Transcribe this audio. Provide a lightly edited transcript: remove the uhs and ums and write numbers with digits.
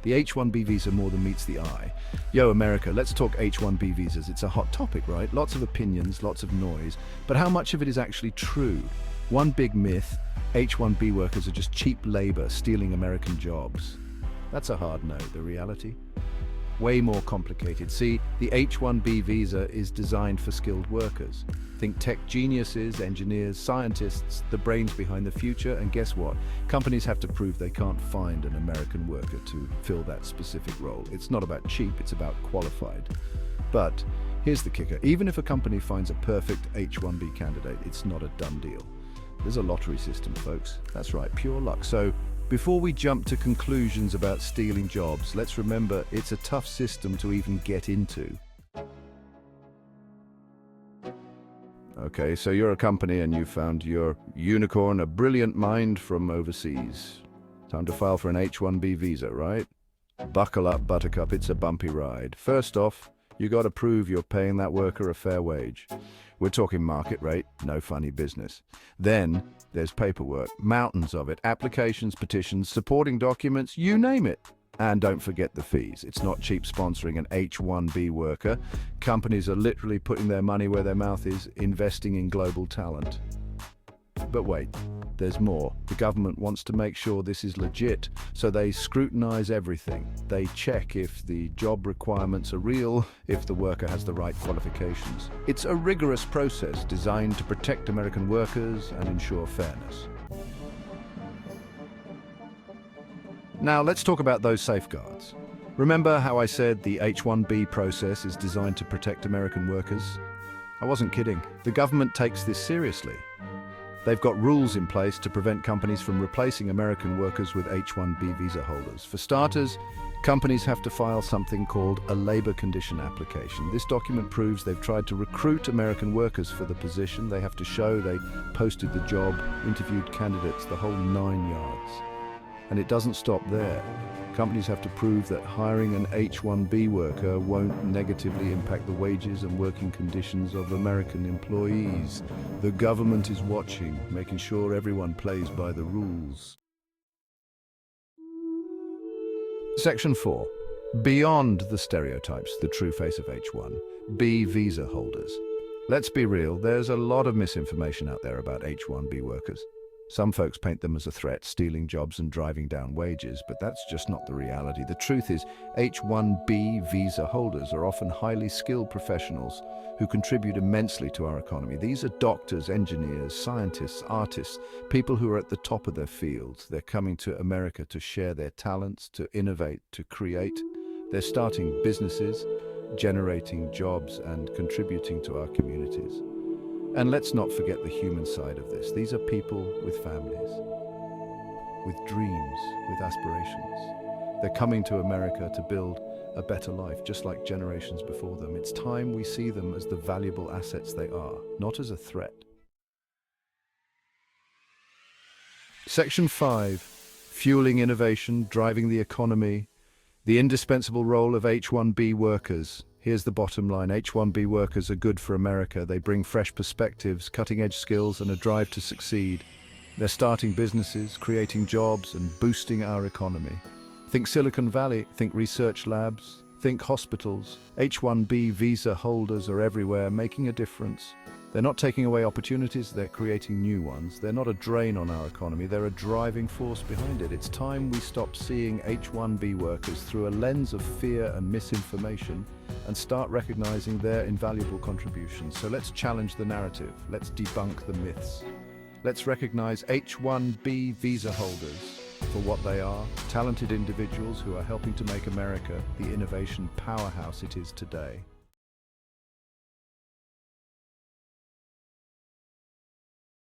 The H-1B visa more than meets the eye. Yo, America, let's talk H-1B visas. It's a hot topic, right? Lots of opinions, lots of noise. But how much of it is actually true? One big myth, H-1B workers are just cheap labor stealing American jobs. That's a hard no. The reality? Way more complicated. See, the H-1B visa is designed for skilled workers. Think tech geniuses, engineers, scientists, the brains behind the future, and guess what? Companies have to prove they can't find an American worker to fill that specific role. It's not about cheap, it's about qualified. But here's the kicker. Even if a company finds a perfect H-1B candidate, it's not a done deal. There's a lottery system, folks. That's right, pure luck. So, before we jump to conclusions about stealing jobs, let's remember it's a tough system to even get into. Okay, so you're a company and you found your unicorn, a brilliant mind from overseas. Time to file for an H-1B visa, right? Buckle up, Buttercup, it's a bumpy ride. First off, you got to prove you're paying that worker a fair wage. We're talking market rate, no funny business. Then there's paperwork, mountains of it, applications, petitions, supporting documents, you name it. And don't forget the fees. It's not cheap sponsoring an H-1B worker. Companies are literally putting their money where their mouth is, investing in global talent. But wait, there's more. The government wants to make sure this is legit, so they scrutinize everything. They check if the job requirements are real, if the worker has the right qualifications. It's a rigorous process designed to protect American workers and ensure fairness. Now let's talk about those safeguards. Remember how I said the H-1B process is designed to protect American workers? I wasn't kidding. The government takes this seriously. They've got rules in place to prevent companies from replacing American workers with H-1B visa holders. For starters, companies have to file something called a labor condition application. This document proves they've tried to recruit American workers for the position. They have to show they posted the job, interviewed candidates, the whole 9 yards. And it doesn't stop there. Companies have to prove that hiring an H-1B worker won't negatively impact the wages and working conditions of American employees. The government is watching, making sure everyone plays by the rules. Section 4. Beyond the stereotypes, the true face of H-1B visa holders. Let's be real, there's a lot of misinformation out there about H-1B workers. Some folks paint them as a threat, stealing jobs and driving down wages, but that's just not the reality. The truth is, H-1B visa holders are often highly skilled professionals who contribute immensely to our economy. These are doctors, engineers, scientists, artists, people who are at the top of their fields. They're coming to America to share their talents, to innovate, to create. They're starting businesses, generating jobs, and contributing to our communities. And let's not forget the human side of this. These are people with families, with dreams, with aspirations. They're coming to America to build a better life, just like generations before them. It's time we see them as the valuable assets they are, not as a threat. Section 5. Fueling innovation, driving the economy, the indispensable role of H-1B workers. Here's the bottom line. H-1B workers are good for America. They bring fresh perspectives, cutting-edge skills, and a drive to succeed. They're starting businesses, creating jobs, and boosting our economy. Think Silicon Valley, think research labs, think hospitals. H-1B visa holders are everywhere, making a difference. They're not taking away opportunities, they're creating new ones. They're not a drain on our economy, they're a driving force behind it. It's time we stop seeing H-1B workers through a lens of fear and misinformation and start recognizing their invaluable contributions. So let's challenge the narrative, let's debunk the myths. Let's recognize H-1B visa holders for what they are, talented individuals who are helping to make America the innovation powerhouse it is today.